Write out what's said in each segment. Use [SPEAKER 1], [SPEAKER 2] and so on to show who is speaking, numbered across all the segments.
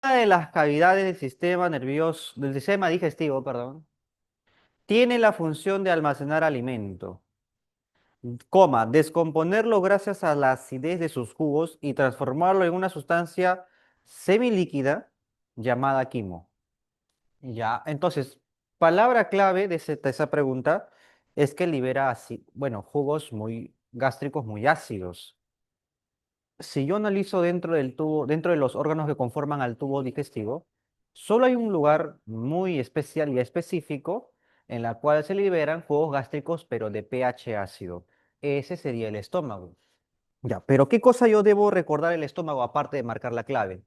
[SPEAKER 1] de las cavidades del sistema nervioso, del sistema digestivo, perdón, tiene la función de almacenar alimento, coma, descomponerlo gracias a la acidez de sus jugos y transformarlo en una sustancia semilíquida llamada quimo. Ya, entonces, palabra clave de esa pregunta es que libera bueno, jugos muy gástricos muy ácidos. Si yo analizo dentro del tubo, dentro de los órganos que conforman al tubo digestivo, solo hay un lugar muy especial y específico en la cual se liberan jugos gástricos, pero de pH ácido. Ese sería el estómago. Ya, pero ¿qué cosa yo debo recordar el estómago aparte de marcar la clave?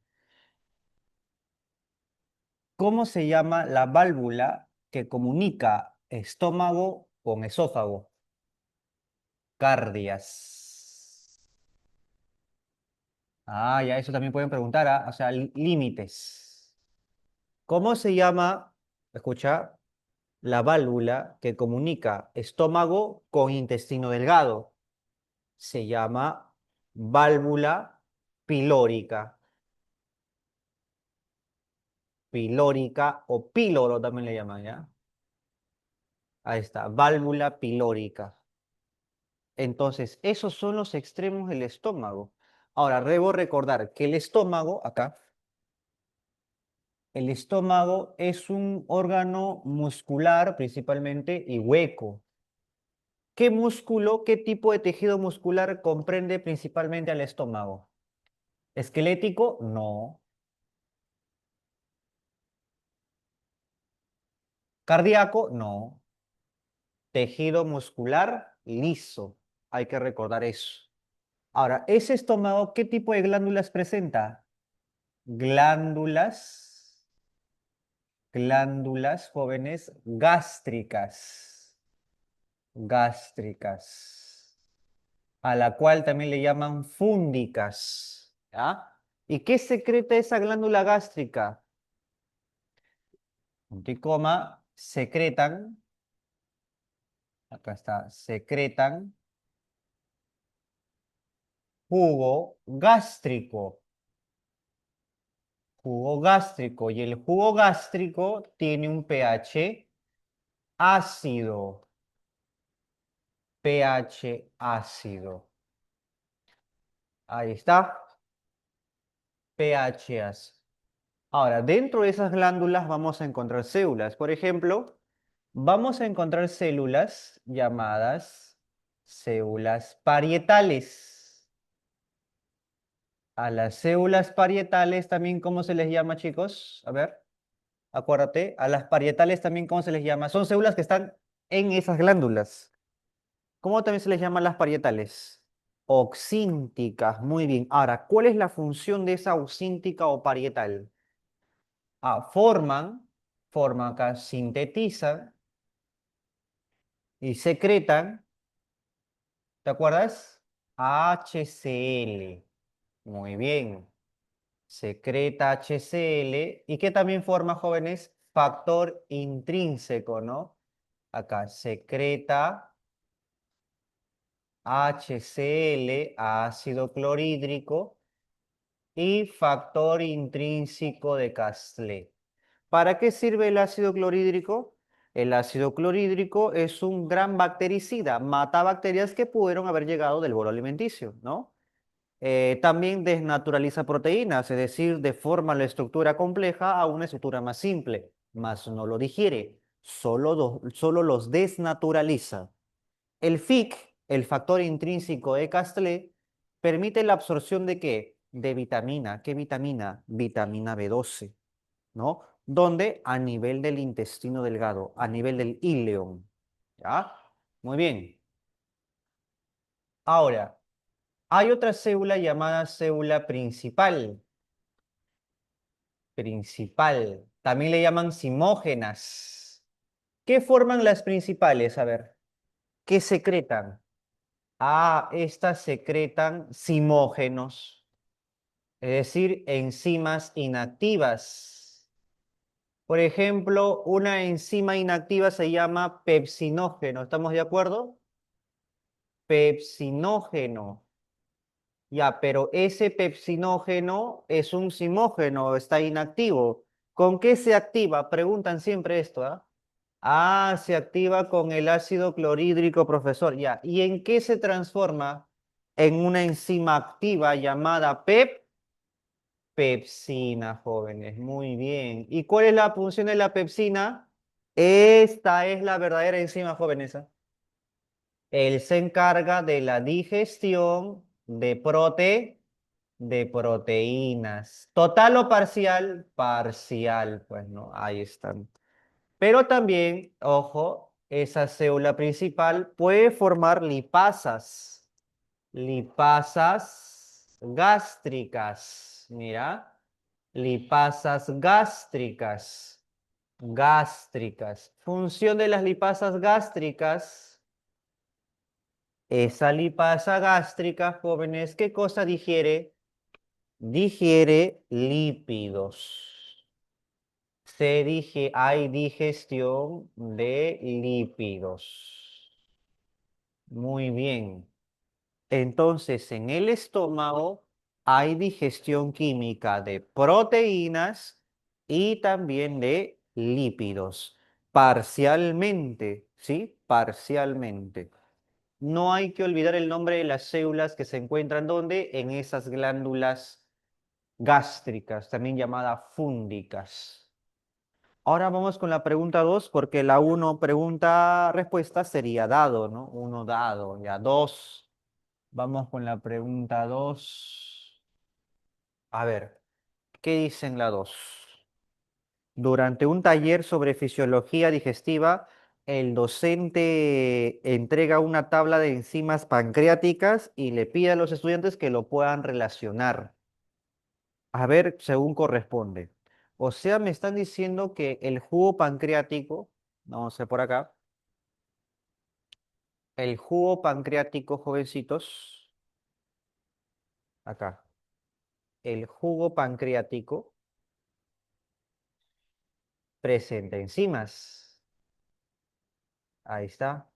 [SPEAKER 1] ¿Cómo se llama la válvula que comunica estómago con esófago? Cardias. Ah, ya, eso también pueden preguntar, ¿ah? O sea, límites. ¿Cómo se llama, escucha, la válvula que comunica estómago con intestino delgado? Se llama válvula pilórica. Pilórica o píloro también le llaman, ¿ya? Ahí está, válvula pilórica. Entonces, esos son los extremos del estómago. Ahora, debo recordar que el estómago, acá, el estómago es un órgano muscular principalmente y hueco. ¿Qué músculo, qué tipo de tejido muscular comprende principalmente al estómago? ¿Esquelético? No. ¿Cardíaco? No. Tejido muscular liso. Hay que recordar eso. Ahora, ese estómago, ¿qué tipo de glándulas presenta? Glándulas, glándulas jóvenes gástricas, gástricas, a la cual también le llaman fúndicas. ¿Ya? ¿Y qué secreta esa glándula gástrica? Punto y coma, secretan, acá está, secretan jugo gástrico, jugo gástrico, y el jugo gástrico tiene un pH ácido, pH ácido. Ahí está, pH ácido. Ahora, dentro de esas glándulas vamos a encontrar células. Por ejemplo, vamos a encontrar células llamadas células parietales. A las células parietales también, ¿cómo se les llama, chicos? A ver, acuérdate. A las parietales también, ¿cómo se les llama? Son células que están en esas glándulas. ¿Cómo también se les llama a las parietales? Oxínticas, muy bien. Ahora, ¿cuál es la función de esa oxíntica o parietal? Ah, forman acá, sintetizan y secretan, ¿te acuerdas? HCl. Muy bien. Secreta HCl. ¿Y qué también forma, jóvenes? Factor intrínseco, ¿no? Acá, secreta HCl, ácido clorhídrico, y factor intrínseco de Castlé. ¿Para qué sirve el ácido clorhídrico? El ácido clorhídrico es un gran bactericida, mata bacterias que pudieron haber llegado del bolo alimenticio, ¿no? También desnaturaliza proteínas, es decir, deforma la estructura compleja a una estructura más simple, mas no lo digiere, solo los desnaturaliza. El FIC, el factor intrínseco de Castlé, permite la absorción de ¿qué? De vitamina. ¿Qué vitamina? Vitamina B12, ¿no? Donde a nivel del intestino delgado, a nivel del ileón. ¿Ya? Muy bien. Ahora, hay otra célula llamada célula principal. Principal. También le llaman simógenas. ¿Qué forman las principales? A ver, ¿qué secretan? Ah, estas secretan simógenos, es decir, enzimas inactivas. Por ejemplo, una enzima inactiva se llama pepsinógeno. ¿Estamos de acuerdo? Pepsinógeno. Ya, pero ese pepsinógeno es un simógeno, está inactivo. ¿Con qué se activa? Preguntan siempre esto, ¿ah? Ah, se activa con el ácido clorhídrico, profesor. Ya. ¿Y en qué se transforma? En una enzima activa llamada pepsina, jóvenes. Muy bien. ¿Y cuál es la función de la pepsina? Esta es la verdadera enzima, jóvenes. ¿Ah? Él se encarga de la digestión de proteínas. ¿Total o parcial? Parcial, pues no, ahí están. Pero también, ojo, esa célula principal puede formar lipasas. Lipasas gástricas. Mira, lipasas gástricas. Gástricas. Función de las lipasas gástricas. Esa lipasa gástrica, jóvenes, ¿qué cosa digiere? Digiere lípidos. Hay digestión de lípidos. Muy bien. Entonces, en el estómago hay digestión química de proteínas y también de lípidos. Parcialmente, ¿sí? Parcialmente. No hay que olvidar el nombre de las células que se encuentran ¿dónde? En esas glándulas gástricas, también llamadas fúndicas. Ahora vamos con la pregunta 2, porque la uno pregunta-respuesta sería dado, ¿no? Uno dado, ya 2. Vamos con la pregunta 2. A ver, ¿qué dice en la 2? Durante un taller sobre fisiología digestiva, el docente entrega una tabla de enzimas pancreáticas y le pide a los estudiantes que lo puedan relacionar. A ver, según corresponde. O sea, me están diciendo que el jugo pancreático, vamos a ver por acá, el jugo pancreático, jovencitos, acá, el jugo pancreático presenta enzimas. Ahí está.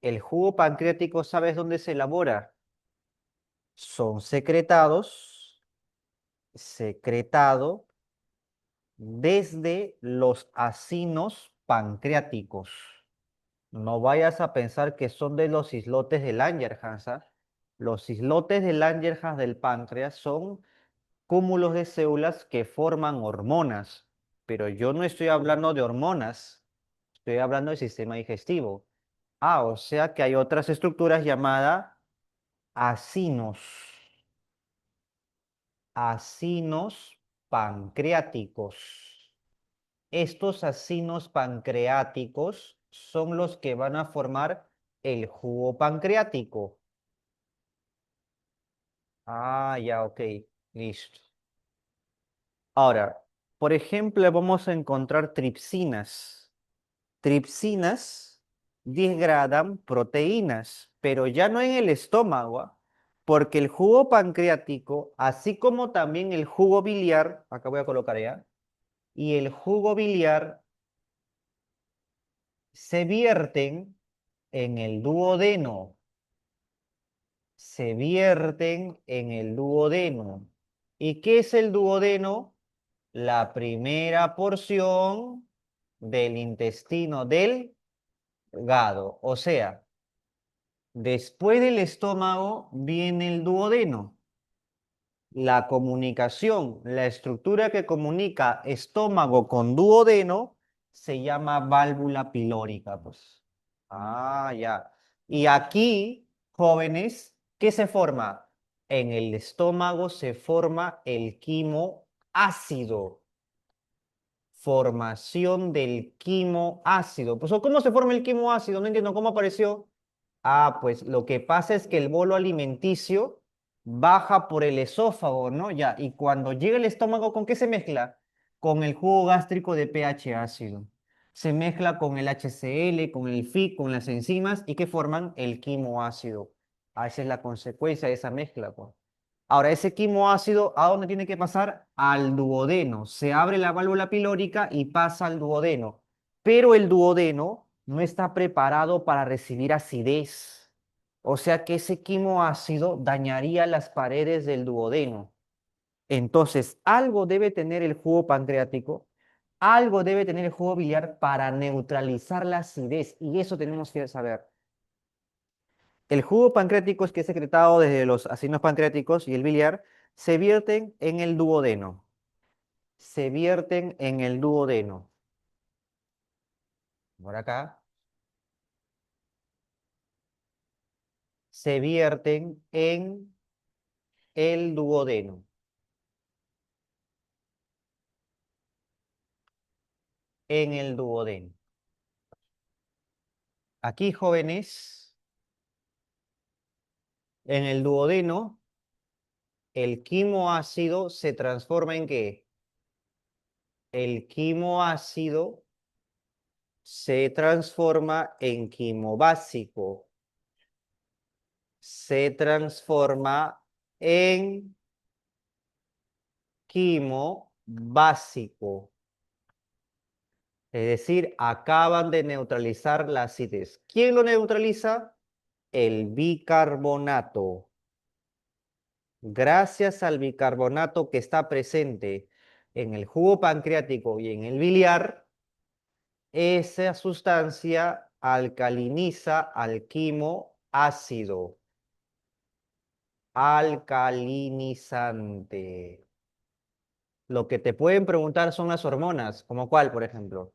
[SPEAKER 1] El jugo pancreático, ¿sabes dónde se elabora? Son secretado desde los acinos pancreáticos. No vayas a pensar que son de los islotes de Langerhans, ¿ah? Los islotes de Langerhans del páncreas son cúmulos de células que forman hormonas, pero yo no estoy hablando de hormonas, estoy hablando del sistema digestivo. Ah, o sea que hay otras estructuras llamadas acinos, acinos pancreáticos. Estos acinos pancreáticos son los que van a formar el jugo pancreático. Ah, ya, ok, listo. Ahora, por ejemplo, vamos a encontrar tripsinas. Tripsinas degradan proteínas, pero ya no en el estómago, ¿ah? Porque el jugo pancreático, así como también el jugo biliar, acá voy a colocar ya, y el jugo biliar se vierten en el duodeno, se vierten en el duodeno. ¿Y qué es el duodeno? La primera porción del intestino delgado. O sea, después del estómago viene el duodeno. La comunicación, la estructura que comunica estómago con duodeno se llama válvula pilórica, pues. Ah, ya. Y aquí, jóvenes, ¿qué se forma? En el estómago se forma el quimo ácido. Formación del quimo ácido. Pues, ¿cómo se forma el quimo ácido? No entiendo cómo apareció. Ah, pues lo que pasa es que el bolo alimenticio baja por el esófago, ¿no? Ya, y cuando llega al estómago, ¿con qué se mezcla? Con el jugo gástrico de pH ácido. Se mezcla con el HCl, con el FIC, con las enzimas y que forman el quimo ácido. Ah, esa es la consecuencia de esa mezcla, pues. Ahora, ese quimo ácido, ¿a dónde tiene que pasar? Al duodeno. Se abre la válvula pilórica y pasa al duodeno. Pero el duodeno no está preparado para recibir acidez. O sea que ese quimoácido dañaría las paredes del duodeno. Entonces, algo debe tener el jugo pancreático, algo debe tener el jugo biliar para neutralizar la acidez. Y eso tenemos que saber. El jugo pancreático es que es secretado desde los ácidos pancreáticos y el biliar se vierten en el duodeno. Se vierten en el duodeno. Por acá. Se vierten en el duodeno. En el duodeno. Aquí, jóvenes, en el duodeno, el quimoácido se transforma ¿en qué? El quimoácido se transforma en quimobásico. Se transforma en quimobásico. Es decir, acaban de neutralizar la acidez. ¿Quién lo neutraliza? El bicarbonato. Gracias al bicarbonato que está presente en el jugo pancreático y en el biliar, esa sustancia alcaliniza al quimo ácido. Alcalinizante. Lo que te pueden preguntar son las hormonas, como cuál, por ejemplo.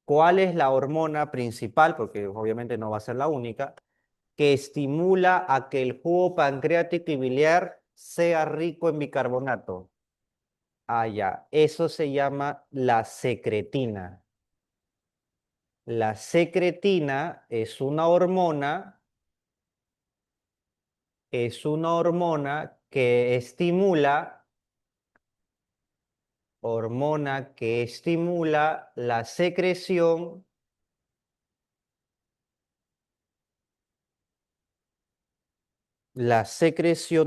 [SPEAKER 1] ¿Cuál es la hormona principal? Porque obviamente no va a ser la única, que estimula a que el jugo pancreático y biliar sea rico en bicarbonato. Ah, ya. Eso se llama la secretina. La secretina es una hormona que estimula la secreción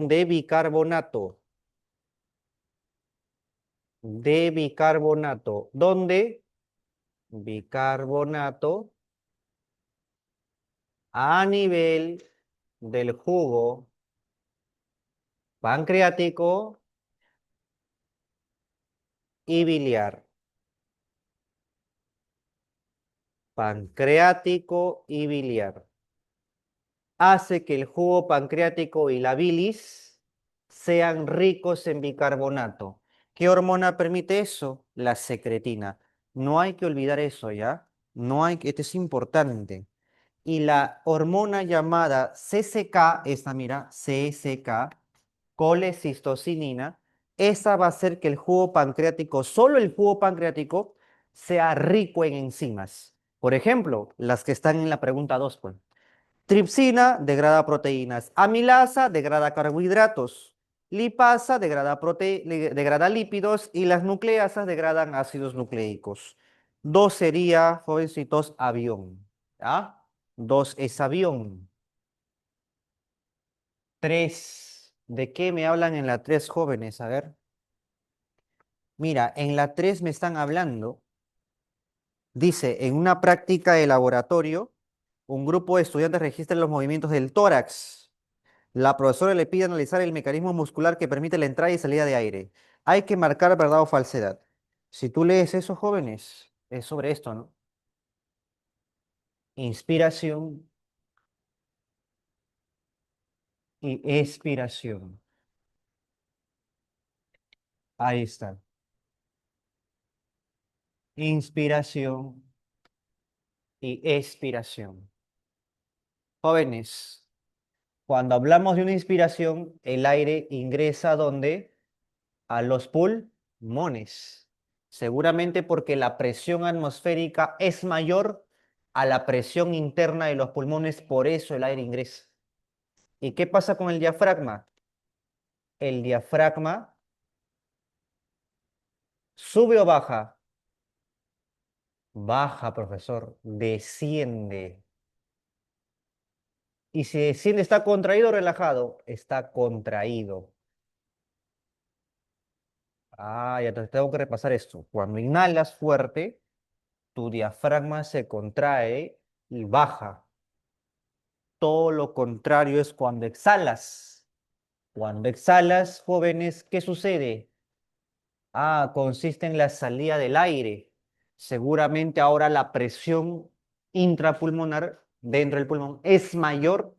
[SPEAKER 1] de bicarbonato. ¿Dónde? Bicarbonato a nivel del jugo pancreático y biliar. Pancreático y biliar. Hace que el jugo pancreático y la bilis sean ricos en bicarbonato. ¿Qué hormona permite eso? La secretina. No hay que olvidar eso, ¿ya? No hay que, esto es importante. Y la hormona llamada CCK, esta mira, CCK, colecistocinina, esa va a hacer que el jugo pancreático, solo el jugo pancreático, sea rico en enzimas. Por ejemplo, las que están en la pregunta 2, pues. Tripsina degrada proteínas, amilasa degrada carbohidratos, lipasa degrada lípidos y las nucleasas degradan ácidos nucleicos. 2 sería, jovencitos, avión. ¿Ya? 2 es avión. 3. ¿De qué me hablan en la 3, jóvenes? A ver. Mira, en la 3 me están hablando, dice, en una práctica de laboratorio, un grupo de estudiantes registra los movimientos del tórax. La profesora le pide analizar el mecanismo muscular que permite la entrada y salida de aire. Hay que marcar verdad o falsedad. Si tú lees eso, jóvenes, es sobre esto, ¿no? Inspiración y expiración. Ahí está. Inspiración y expiración. Jóvenes, cuando hablamos de una inspiración, el aire ingresa ¿dónde? A los pulmones. Seguramente porque la presión atmosférica es mayor a la presión interna de los pulmones, por eso el aire ingresa. ¿Y qué pasa con el diafragma? El diafragma sube o baja. Baja, profesor, desciende. Y si desciende, ¿está contraído o relajado? Está contraído. Ah, ya te tengo que repasar esto. Cuando inhalas fuerte, tu diafragma se contrae y baja. Todo lo contrario es cuando exhalas. Cuando exhalas, jóvenes, ¿qué sucede? Ah, consiste en la salida del aire. Seguramente ahora la presión intrapulmonar dentro del pulmón es mayor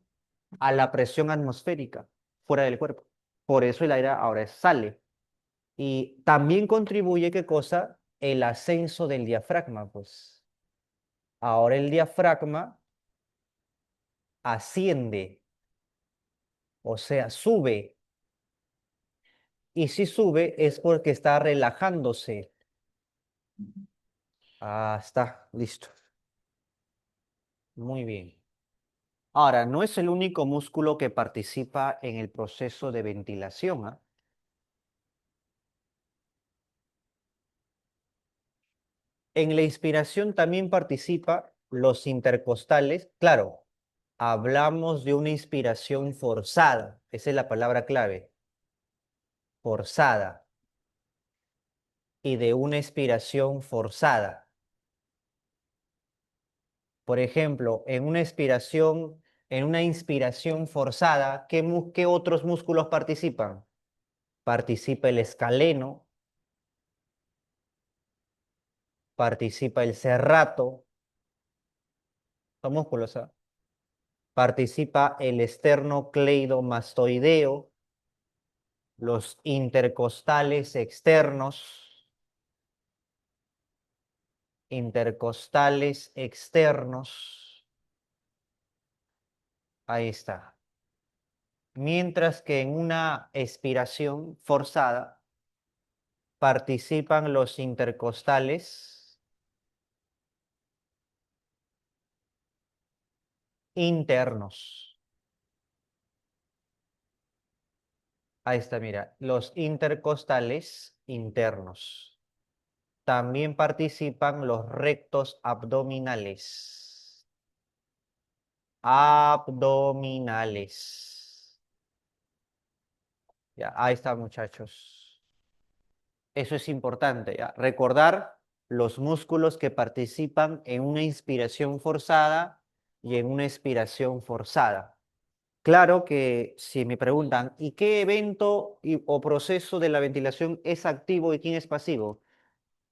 [SPEAKER 1] a la presión atmosférica fuera del cuerpo. Por eso el aire ahora sale. Y también contribuye, ¿qué cosa? El ascenso del diafragma, pues. Ahora el diafragma asciende, o sea, sube. Y si sube es porque está relajándose. Ah, está, listo. Muy bien. Ahora, no es el único músculo que participa en el proceso de ventilación, ¿ah? En la inspiración también participa los intercostales. Claro, hablamos de una inspiración forzada. Esa es la palabra clave. Forzada. Y de una expiración forzada. Por ejemplo, en una inspiración forzada, ¿qué otros músculos participan? Participa el escaleno, participa el serrato, son músculos, ¿ah? Participa el esternocleidomastoideo, los intercostales externos, ahí está. Mientras que en una expiración forzada participan los intercostales internos. Ahí está, mira, los intercostales internos. También participan los rectos abdominales. Abdominales. Ya, ahí está, muchachos. Eso es importante, ¿ya? Recordar los músculos que participan en una inspiración forzada y en una expiración forzada. Claro que si me preguntan, ¿y qué evento o proceso de la ventilación es activo y quién es pasivo?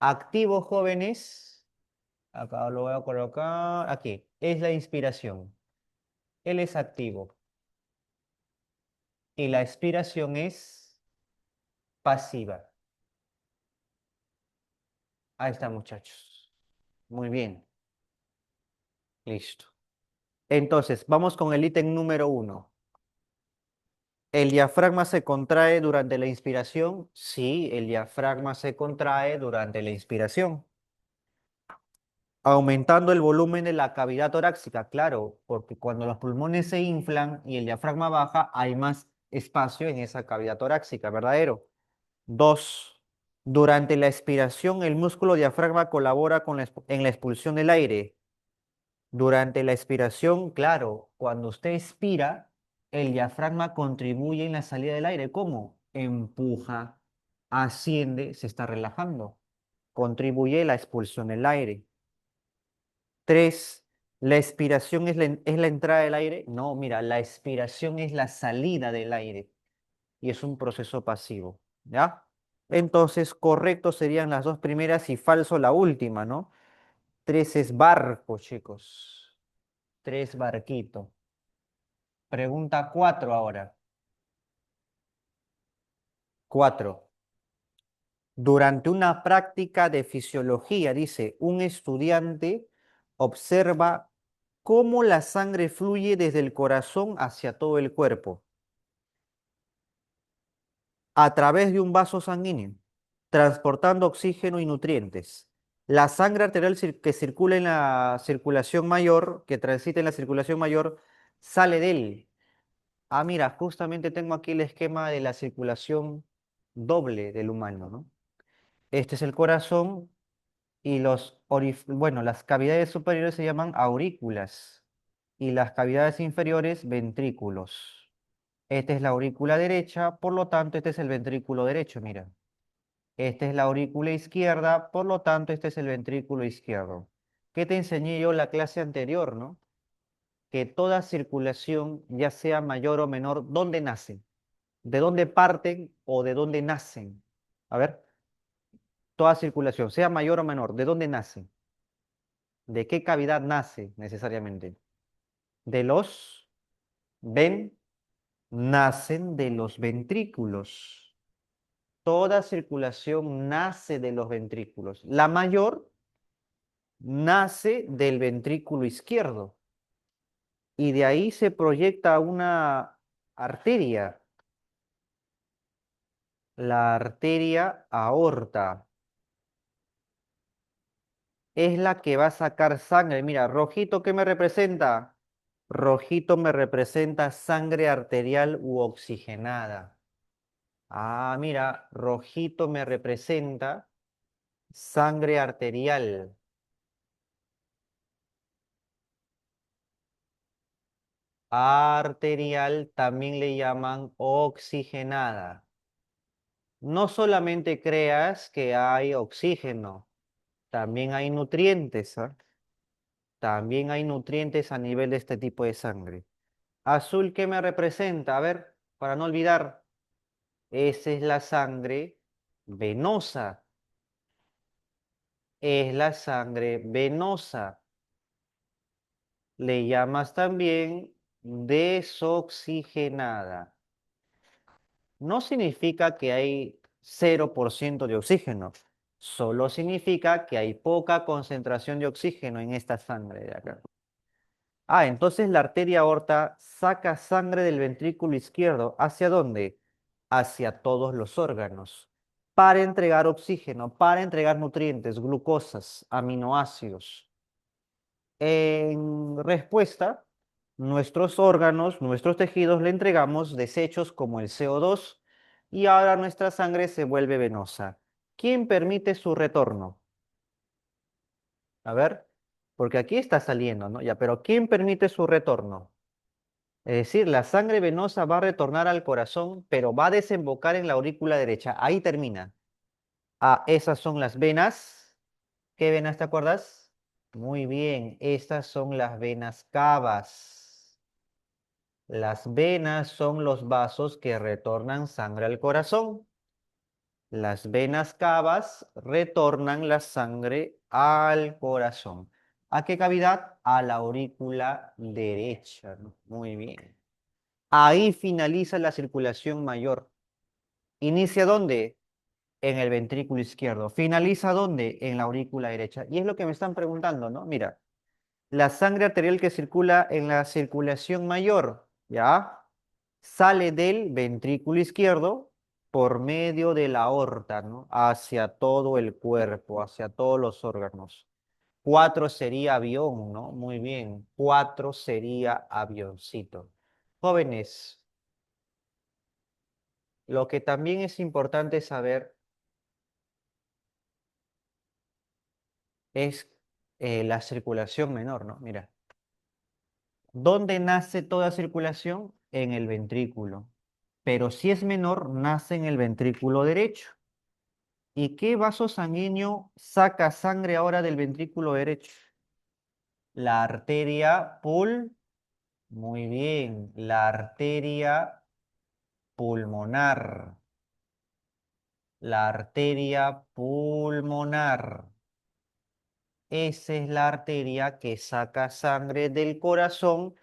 [SPEAKER 1] Activo, jóvenes, acá lo voy a colocar, aquí, es la inspiración. Él es activo y la expiración es pasiva. Ahí está, muchachos. Muy bien, listo. Entonces, vamos con el ítem número 1. ¿El diafragma se contrae durante la inspiración? Sí, el diafragma se contrae durante la inspiración. Aumentando el volumen de la cavidad torácica, claro, porque cuando los pulmones se inflan y el diafragma baja, hay más espacio en esa cavidad torácica, ¿verdadero? 2. Durante la expiración, el músculo diafragma colabora en la expulsión del aire. Durante la expiración, claro, cuando usted expira, el diafragma contribuye en la salida del aire. ¿Cómo? Empuja, asciende, se está relajando. Contribuye a la expulsión del aire. 3. ¿La expiración es la entrada del aire? No, mira, la expiración es la salida del aire y es un proceso pasivo, ¿ya? Entonces, correcto serían las dos primeras y falso la última, ¿no? 3 es barco, chicos. 3 barquito. Pregunta 4 ahora. 4. Durante una práctica de fisiología, dice, un estudiante observa cómo la sangre fluye desde el corazón hacia todo el cuerpo, a través de un vaso sanguíneo, transportando oxígeno y nutrientes. La sangre arterial que circula en la circulación mayor, que transita en la circulación mayor, sale de él. Ah, mira, justamente tengo aquí el esquema de la circulación doble del humano, ¿no? Este es el corazón y bueno, las cavidades superiores se llaman aurículas y las cavidades inferiores ventrículos. Esta es la aurícula derecha, por lo tanto, este es el ventrículo derecho, mira. Esta es la aurícula izquierda, por lo tanto, este es el ventrículo izquierdo. ¿Qué te enseñé yo en la clase anterior, no? que toda circulación, ya sea mayor o menor, ¿dónde nace? ¿De dónde parten o de dónde nacen? A ver, toda circulación, sea mayor o menor, ¿de dónde nace? ¿De qué cavidad nace necesariamente? De los ven, nacen de los ventrículos. Toda circulación nace de los ventrículos. La mayor nace del ventrículo izquierdo y de ahí se proyecta una arteria, la arteria aorta. Es la que va a sacar sangre. Mira, rojito, ¿qué me representa? Rojito me representa sangre arterial u oxigenada. Ah, mira, rojito me representa sangre arterial. Arterial también le llaman oxigenada. No solamente creas que hay oxígeno, también hay nutrientes, ¿ah? También hay nutrientes a nivel de este tipo de sangre. Azul, ¿qué me representa? A ver, para no olvidar, esa es la sangre venosa. Es la sangre venosa. Le llamas también desoxigenada. No significa que hay 0% de oxígeno. Solo significa que hay poca concentración de oxígeno en esta sangre de acá. Ah, entonces la arteria aorta saca sangre del ventrículo izquierdo. ¿Hacia dónde? Hacia todos los órganos. Para entregar oxígeno, para entregar nutrientes, glucosas, aminoácidos. En respuesta, nuestros órganos, nuestros tejidos le entregamos desechos como el CO2 y ahora nuestra sangre se vuelve venosa. ¿Quién permite su retorno? A ver, porque aquí está saliendo, ¿no? Ya, pero ¿quién permite su retorno? Es decir, la sangre venosa va a retornar al corazón, pero va a desembocar en la aurícula derecha. Ahí termina. Ah, esas son las venas. ¿Qué venas te acuerdas? Muy bien, estas son las venas cavas. Las venas son los vasos que retornan sangre al corazón. Las venas cavas retornan la sangre al corazón. ¿A qué cavidad? A la aurícula derecha. ¿No? Muy bien. Ahí finaliza la circulación mayor. ¿Inicia dónde? En el ventrículo izquierdo. ¿Finaliza dónde? En la aurícula derecha. Y es lo que me están preguntando, ¿no? Mira, la sangre arterial que circula en la circulación mayor, ¿ya? Sale del ventrículo izquierdo por medio de la aorta, ¿no? Hacia todo el cuerpo, hacia todos los órganos. 4 sería avión, ¿no? Muy bien. 4 sería avioncito. Jóvenes, lo que también es importante saber es la circulación menor, ¿no? Mira, ¿dónde nace toda circulación? En el ventrículo. Pero si es menor, nace en el ventrículo derecho. ¿Y qué vaso sanguíneo saca sangre ahora del ventrículo derecho? La arteria muy bien, la arteria pulmonar. La arteria pulmonar. Esa es la arteria que saca sangre del corazón,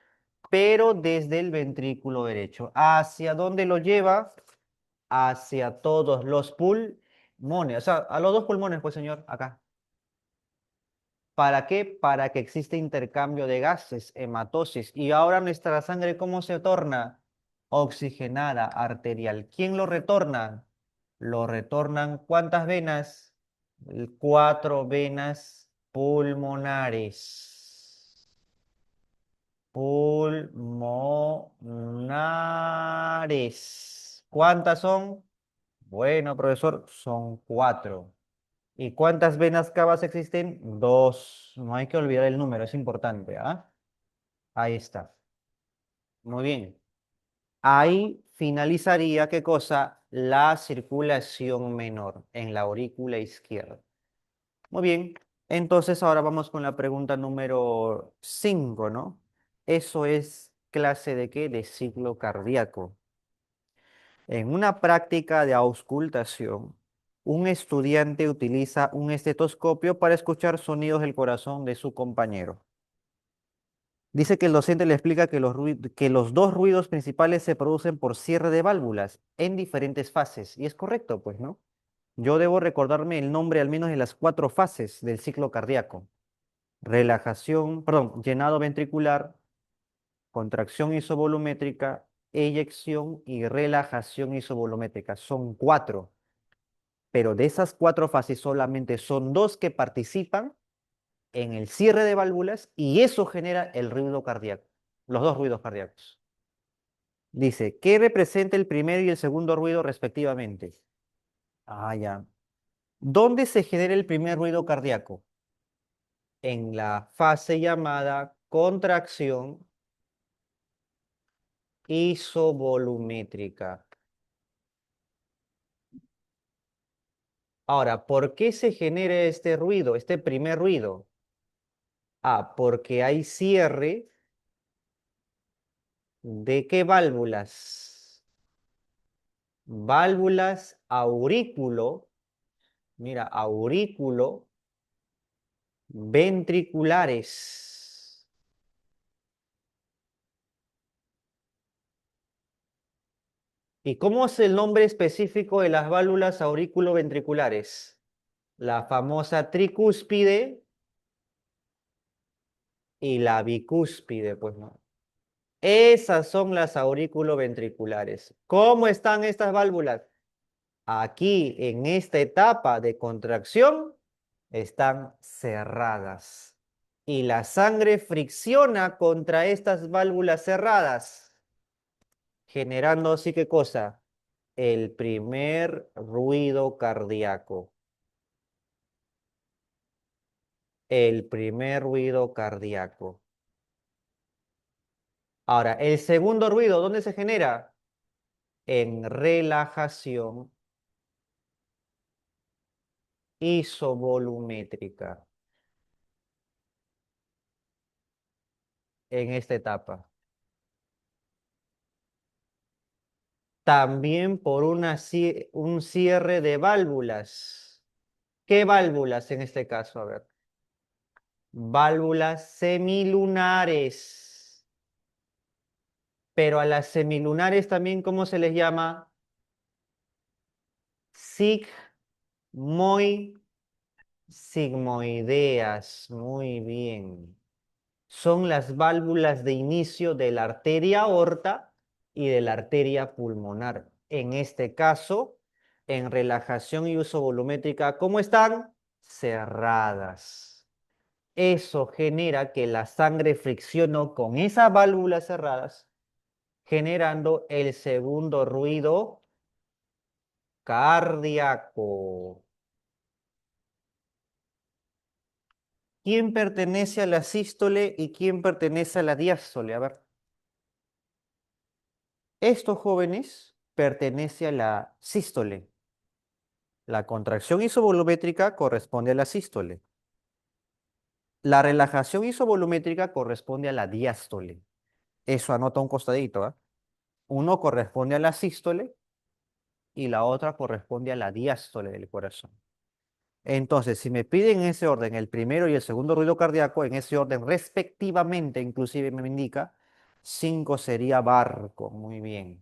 [SPEAKER 1] pero desde el ventrículo derecho. ¿Hacia dónde lo lleva? Hacia todos los pulmones. O sea, a los dos pulmones, pues señor, acá. ¿Para qué? Para que exista intercambio de gases, hematosis. Y ahora nuestra sangre, ¿cómo se torna? Oxigenada, arterial. ¿Quién lo retorna? Lo retornan ¿cuántas venas? 4 venas pulmonares. Pulmonares. ¿Cuántas son? Bueno, profesor, son 4. ¿Y cuántas venas cavas existen? 2. No hay que olvidar el número, es importante, ¿ah? Ahí está. Muy bien. Ahí finalizaría, ¿qué cosa? La circulación menor en la aurícula izquierda. Muy bien. Entonces ahora vamos con la pregunta número 5, ¿no? Eso es clase de qué? De ciclo cardíaco. En una práctica de auscultación, un estudiante utiliza un estetoscopio para escuchar sonidos del corazón de su compañero. Dice que el docente le explica que que los dos ruidos principales se producen por cierre de válvulas en diferentes fases. Y es correcto, pues, ¿no? Yo debo recordarme el nombre al menos de las cuatro fases del ciclo cardíaco. Relajación, perdón, llenado ventricular, contracción isovolumétrica, eyección y relajación isovolumétrica. Son cuatro, pero de esas cuatro fases solamente son dos que participan en el cierre de válvulas y eso genera el ruido cardíaco, los dos ruidos cardíacos. Dice, ¿qué representa el primero y el segundo ruido respectivamente? Ah, ya. ¿Dónde se genera el primer ruido cardíaco? En la fase llamada contracción isovolumétrica. Ahora, ¿por qué se genera este ruido, este primer ruido? Ah, porque hay cierre de qué válvulas. Válvulas aurículo, mira, aurículo ventriculares. ¿Y cómo es el nombre específico de las válvulas aurículo-ventriculares? La famosa tricúspide y la bicúspide, pues no. Esas son las aurículo-ventriculares. ¿Cómo están estas válvulas? Aquí, en esta etapa de contracción, están cerradas. Y la sangre fricciona contra estas válvulas cerradas, generando así qué cosa, el primer ruido cardíaco. El primer ruido cardíaco. Ahora, el segundo ruido, ¿dónde se genera? En relajación isovolumétrica, en esta etapa. También por un cierre de válvulas. ¿Qué válvulas en este caso? A ver. Válvulas semilunares. Pero a las semilunares también, ¿cómo se les llama? Sigmoideas. Muy bien. Son las válvulas de inicio de la arteria aorta y de la arteria pulmonar. En este caso, en relajación y uso volumétrica, ¿cómo están? Cerradas. Eso genera que la sangre friccione con esas válvulas cerradas, generando el segundo ruido cardíaco. ¿Quién pertenece a la sístole y quién pertenece a la diástole? A ver. Estos jóvenes pertenecen a la sístole. La contracción isovolumétrica corresponde a la sístole. La relajación isovolumétrica corresponde a la diástole. Eso anota un costadito, ¿ah? Uno corresponde a la sístole y la otra corresponde a la diástole del corazón. Entonces, si me piden en ese orden el primero y el segundo ruido cardíaco, en ese orden respectivamente, inclusive me indica, 5 sería barco, muy bien.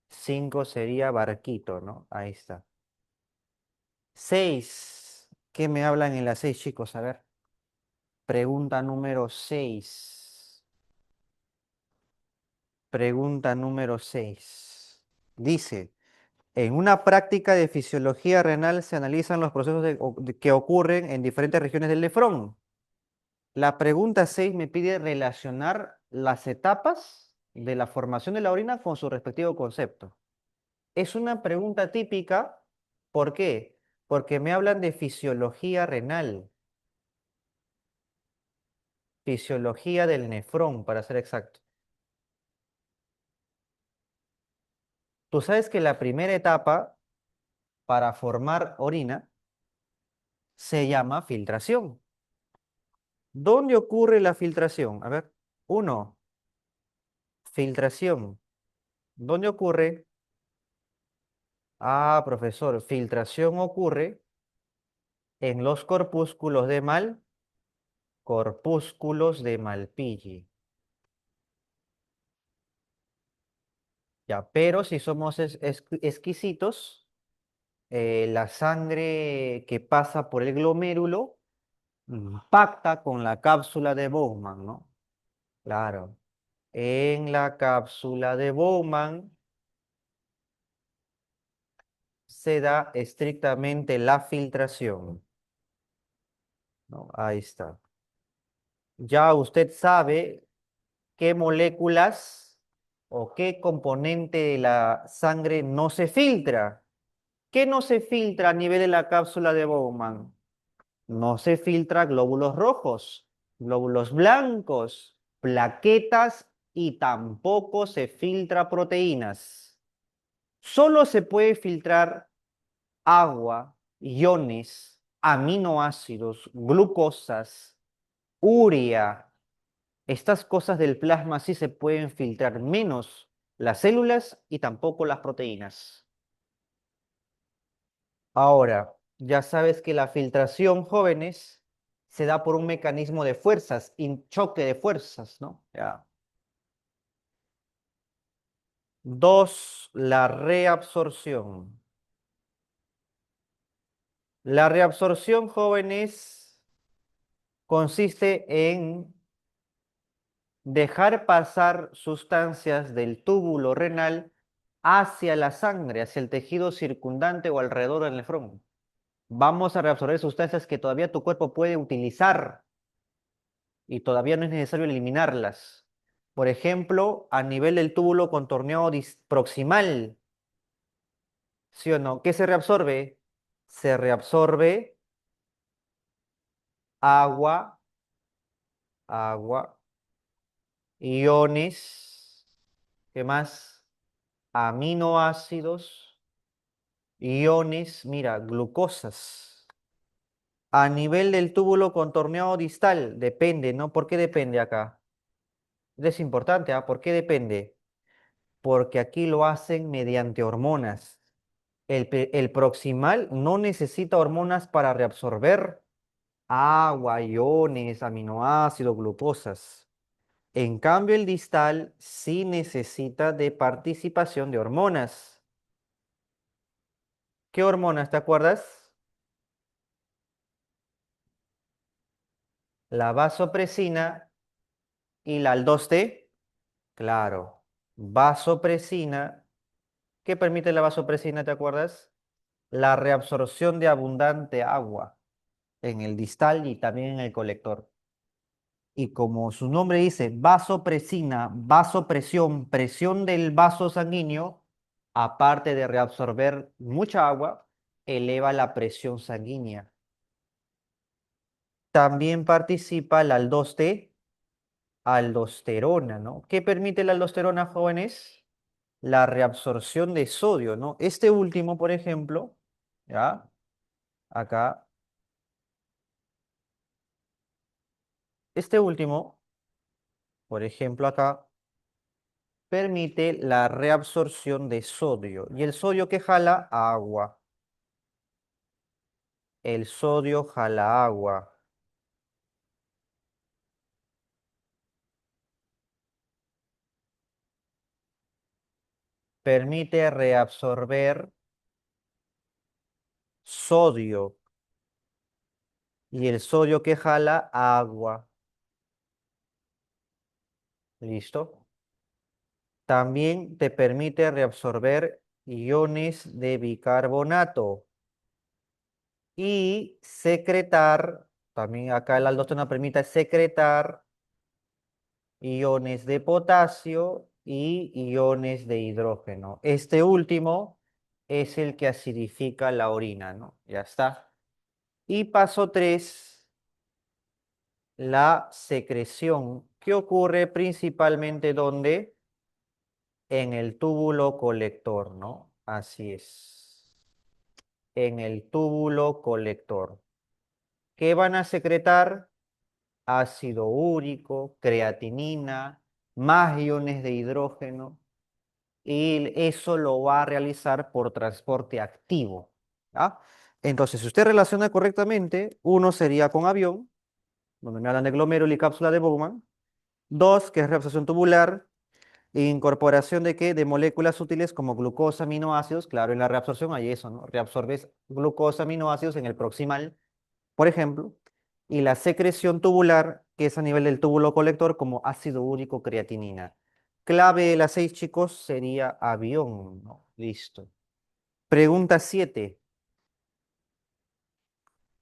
[SPEAKER 1] 5 sería barquito, ¿no? Ahí está. 6. ¿Qué me hablan en la 6, chicos? A ver. Pregunta número 6. Pregunta número 6. Dice, en una práctica de fisiología renal se analizan los procesos que ocurren en diferentes regiones del nefrón. La pregunta 6 me pide relacionar las etapas de la formación de la orina con su respectivo concepto. Es una pregunta típica. ¿Por qué? Porque me hablan de fisiología renal. Fisiología del nefrón, para ser exacto. Tú sabes que la primera etapa para formar orina se llama filtración. ¿Dónde ocurre la filtración? A ver. Uno, filtración. ¿Dónde ocurre? Ah, profesor, filtración ocurre en los corpúsculos de Malpighi. Ya, pero si somos exquisitos, la sangre que pasa por el glomérulo impacta con la cápsula de Bowman, ¿no? Claro. En la cápsula de Bowman se da estrictamente la filtración, ¿no? Ahí está. Ya usted sabe qué moléculas o qué componente de la sangre no se filtra. ¿Qué no se filtra a nivel de la cápsula de Bowman? No se filtra glóbulos rojos, glóbulos blancos, plaquetas y tampoco se filtra proteínas. Solo se puede filtrar agua, iones, aminoácidos, glucosas, urea. Estas cosas del plasma sí se pueden filtrar, menos las células y tampoco las proteínas. Ahora, ya sabes que la filtración, jóvenes, se da por un mecanismo de fuerzas, choque de fuerzas, ¿no? Ya. Dos, la reabsorción. La reabsorción, jóvenes, consiste en dejar pasar sustancias del túbulo renal hacia la sangre, hacia el tejido circundante o alrededor del nefrón. Vamos a reabsorber sustancias que todavía tu cuerpo puede utilizar y todavía no es necesario eliminarlas. Por ejemplo, a nivel del túbulo contorneado proximal, ¿sí o no? ¿Qué se reabsorbe? Se reabsorbe agua, agua, iones, ¿qué más? Aminoácidos, iones, mira, glucosas. A nivel del túbulo contorneado distal, depende, ¿no? ¿Por qué depende acá? Es importante, ¿ah? ¿Por qué depende? Porque aquí lo hacen mediante hormonas. El proximal no necesita hormonas para reabsorber agua, iones, aminoácidos, glucosas. En cambio, el distal sí necesita de participación de hormonas. ¿Qué hormonas, te acuerdas? La vasopresina y la aldosté. Claro, vasopresina. ¿Qué permite la vasopresina, te acuerdas? La reabsorción de abundante agua en el distal y también en el colector. Y como su nombre dice, vasopresina, vasopresión, presión del vaso sanguíneo, aparte de reabsorber mucha agua, eleva la presión sanguínea. También participa la aldosterona, ¿no? ¿Qué permite la aldosterona, jóvenes? La reabsorción de sodio, ¿no? Este último, por ejemplo, ¿ya? Acá, este último, por ejemplo, acá, permite la reabsorción de sodio. ¿Y el sodio que jala? Agua. El sodio jala agua. Permite reabsorber sodio. Y el sodio que jala agua. ¿Listo? También te permite reabsorber iones de bicarbonato y secretar, también acá la aldosterona permite secretar iones de potasio y iones de hidrógeno. Este último es el que acidifica la orina, ¿no? Ya está. Y paso 3, la secreción, que ocurre principalmente donde en el túbulo colector, ¿no? Así es. En el túbulo colector. ¿Qué van a secretar? ácido úrico, creatinina, más iones de hidrógeno, y eso lo va a realizar por transporte activo. ¿Ya? Entonces, si usted relaciona correctamente, uno sería con avión, donde me hablan de glomérulo y cápsula de Bowman. Dos, que es reabsorción tubular, incorporación de qué? De moléculas útiles como glucosa, aminoácidos. Claro, en la reabsorción hay eso, ¿no? Reabsorbes glucosa, aminoácidos en el proximal, por ejemplo. Y la secreción tubular, que es a nivel del túbulo colector, como ácido úrico, creatinina. Clave de las 6, chicos, sería avión, ¿no? Listo. Pregunta 7.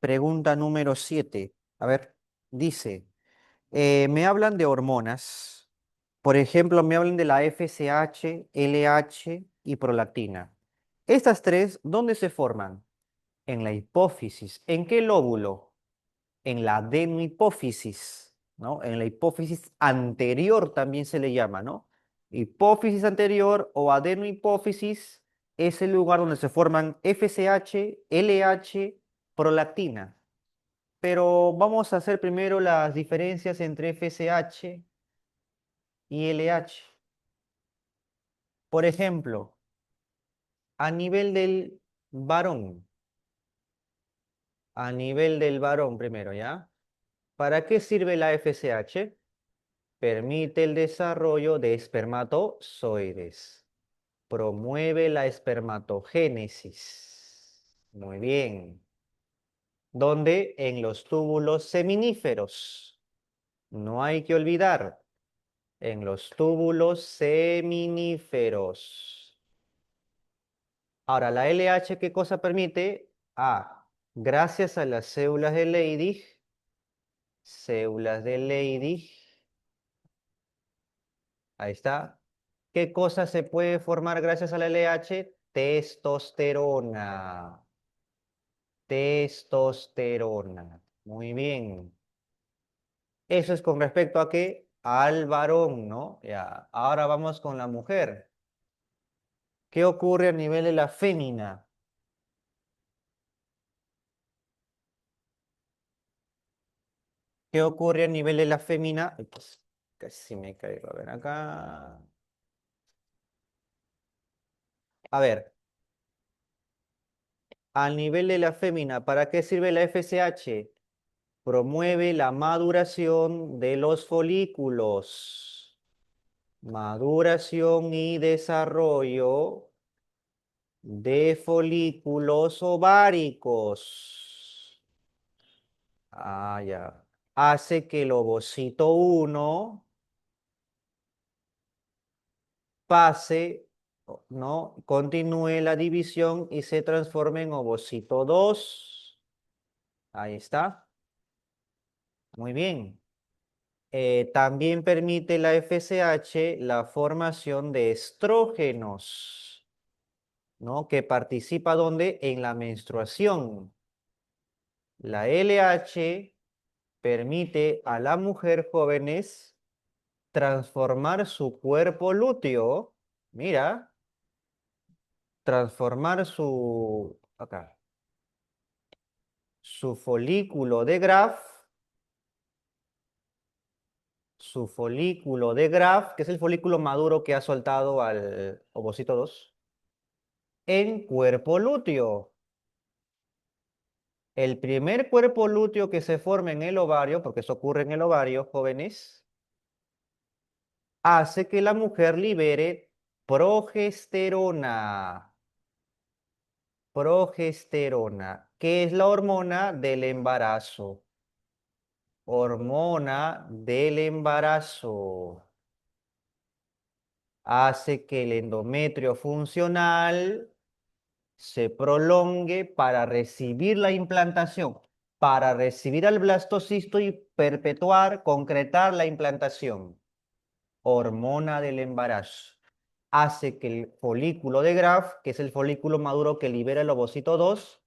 [SPEAKER 1] Pregunta número 7. A ver, dice, me hablan de hormonas. Por ejemplo, me hablan de la FSH, LH y prolactina. Estas tres, ¿dónde se forman? En la hipófisis. ¿En qué lóbulo? En la adenohipófisis, ¿no? En la hipófisis anterior también se le llama, ¿no? Hipófisis anterior o adenohipófisis es el lugar donde se forman FSH, LH, prolactina. Pero vamos a hacer primero las diferencias entre FSH y LH. Por ejemplo, a nivel del varón, primero, ¿ya? ¿Para qué sirve la FSH? Permite el desarrollo de espermatozoides. Promueve la espermatogénesis. Muy bien. ¿Dónde? En los túbulos seminíferos. No hay que olvidar, en los túbulos seminíferos. Ahora, la LH, ¿qué cosa permite? Gracias a las células de Leydig, ahí está. ¿Qué cosa se puede formar gracias a la LH? Testosterona. Testosterona. Muy bien. Eso es con respecto a qué? Al varón, ¿no? Ya. Ahora vamos con la mujer. ¿Qué ocurre a nivel de la fémina? ¿Qué ocurre a nivel de la fémina? Ay, pues, casi me caigo. A ver acá. A ver, al nivel de la fémina, ¿para qué sirve la FSH? Promueve la maduración de los folículos. Maduración y desarrollo de folículos ováricos. Ya. Hace que el ovocito 1 pase, ¿no? Continúe la división y se transforme en ovocito 2. Ahí está. Muy bien. También permite la FSH la formación de estrógenos, ¿no? Que participa ¿dónde? En la menstruación. La LH permite a la mujer jóvenes transformar su cuerpo lúteo, mira, transformar su folículo de Graf, que es el folículo maduro que ha soltado al ovocito 2, en cuerpo lúteo. El primer cuerpo lúteo que se forma en el ovario, porque eso ocurre en el ovario, jóvenes, hace que la mujer libere progesterona. Progesterona, que es la hormona del embarazo. Hormona del embarazo. Hace que el endometrio funcional se prolongue para recibir la implantación, para recibir al blastocisto y perpetuar, concretar la implantación. Hormona del embarazo. Hace que el folículo de Graf, que es el folículo maduro que libera el ovocito 2,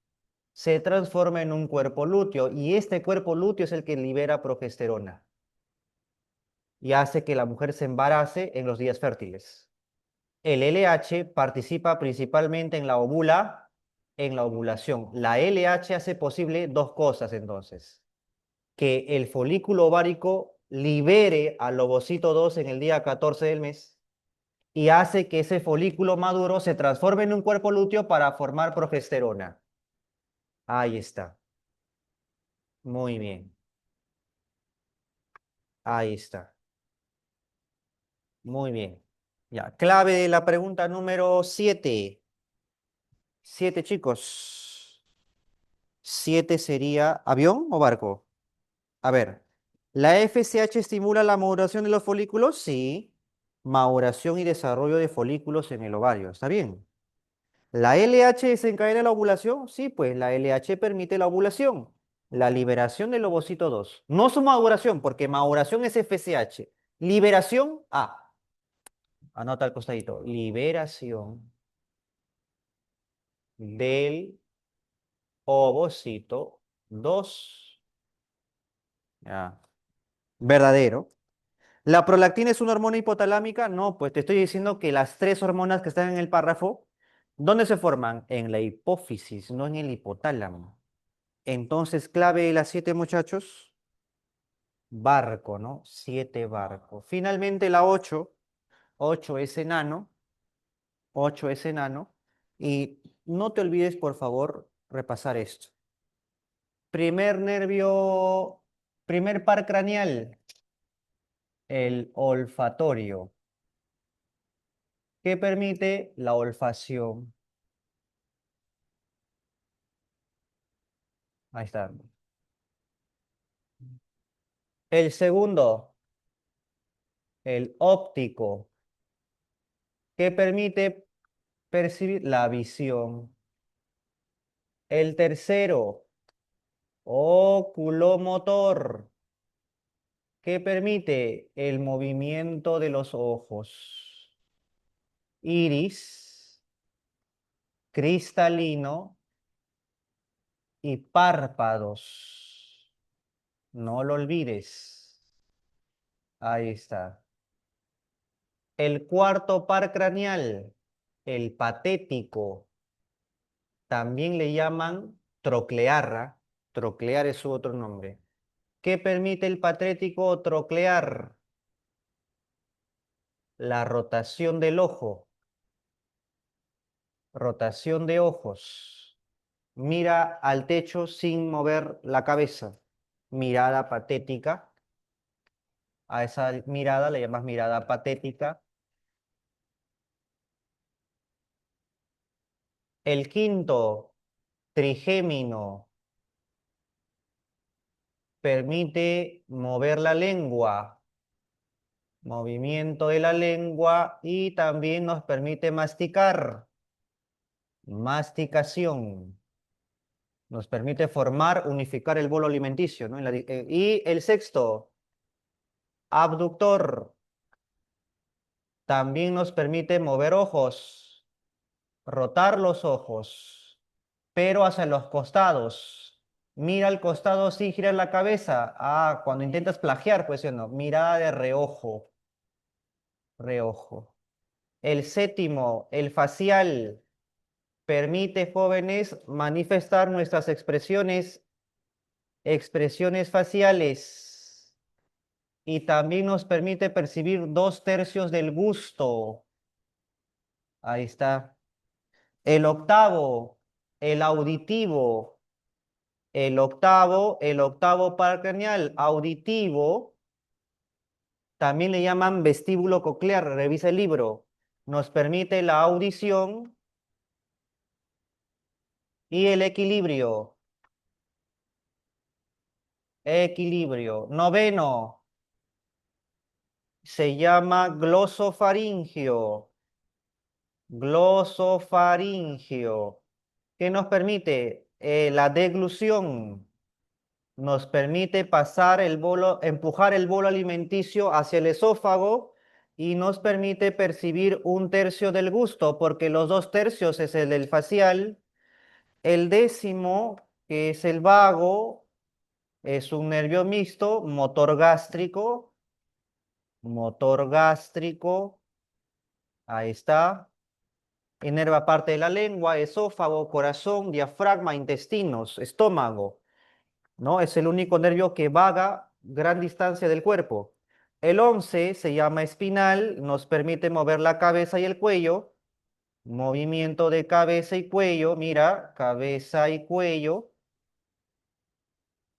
[SPEAKER 1] se transforme en un cuerpo lúteo y este cuerpo lúteo es el que libera progesterona y hace que la mujer se embarace en los días fértiles. El LH participa principalmente en la ovulación. La LH hace posible dos cosas entonces. que el folículo ovárico libere al ovocito 2 en el día 14 del mes y hace que ese folículo maduro se transforme en un cuerpo lúteo para formar progesterona. Ahí está. Muy bien. Ahí está. Muy bien. Ya, clave de la pregunta número 7. 7, chicos. 7 sería avión o barco. A ver, ¿la FSH estimula la maduración de los folículos? Sí. Maduración y desarrollo de folículos en el ovario. ¿Está bien? ¿La LH desencadena la ovulación? Sí, pues la LH permite la ovulación. La liberación del ovocito 2. No su maduración, porque maduración es FSH. Liberación, anota al costadito. Liberación del ovocito 2. Ya. Verdadero. ¿La prolactina es una hormona hipotalámica? No, pues te estoy diciendo que las tres hormonas que están en el párrafo, ¿dónde se forman? En la hipófisis, no en el hipotálamo. Entonces, clave de las 7, muchachos, barco, ¿no? 7 barco. Finalmente la 8, 8 es enano, 8 es enano. Y no te olvides, por favor, repasar esto. Primer nervio, primer par craneal, el olfatorio, que permite la olfacción. Ahí está. El segundo, el óptico, que permite percibir la visión. El tercero, oculomotor, que permite el movimiento de los ojos. Iris, cristalino y párpados. No lo olvides. Ahí está. El cuarto par craneal, el patético, también le llaman troclear. Troclear es su otro nombre. ¿Qué permite el patético troclear? La rotación del ojo. Rotación de ojos. Mira al techo sin mover la cabeza. Mirada patética. A esa mirada le llamas mirada patética. El quinto, trigémino, permite mover la lengua. Movimiento de la lengua y también nos permite masticar. Masticación. Nos permite formar, unificar el bolo alimenticio, ¿no? Y el sexto, abductor. También nos permite mover ojos, rotar los ojos, pero hacia los costados. Mira al costado sin girar la cabeza. Cuando intentas plagiar, pues no. Mirada de reojo, reojo. El séptimo, el facial, permite, jóvenes, manifestar nuestras expresiones, expresiones faciales. Y también nos permite percibir 2/3 del gusto. Ahí está. El octavo, el auditivo. El octavo par craneal auditivo, también le llaman vestíbulo coclear. Revisa el libro. Nos permite la audición y el equilibrio. Equilibrio. Noveno, se llama glosofaringio. Glosofaringio. ¿Qué nos permite? La deglución. Nos permite pasar el bolo, empujar el bolo alimenticio hacia el esófago y nos permite percibir 1/3 del gusto, porque los 2/3 es el del facial. El décimo, que es el vago, es un nervio mixto, motor gástrico, ahí está. Inerva parte de la lengua, esófago, corazón, diafragma, intestinos, estómago. ¿no? Es el único nervio que vaga gran distancia del cuerpo. El 11 se llama espinal, nos permite mover la cabeza y el cuello. Movimiento de cabeza y cuello, mira, cabeza y cuello.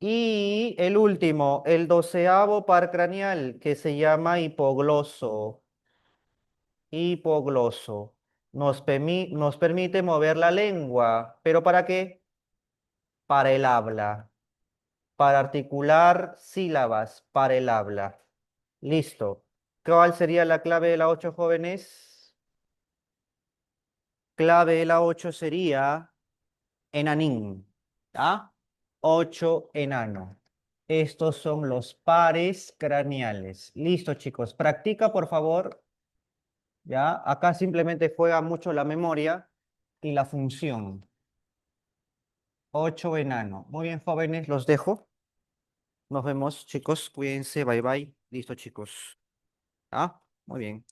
[SPEAKER 1] Y el último, el 12º par craneal, que se llama hipogloso. Hipogloso. Nos permite mover la lengua. ¿Pero para qué? Para el habla. Para articular sílabas, para el habla. Listo. ¿Cuál sería la clave de la 8, jóvenes? Clave de la 8 sería enanín. ¿Ah? 8 enano. Estos son los pares craneales. Listo, chicos. Practica, por favor. ¿Ya? Acá simplemente juega mucho la memoria y la función. 8 enano. Muy bien, jóvenes, los dejo. Nos vemos, chicos. Cuídense. Bye, bye. Listo, chicos. Ah, muy bien.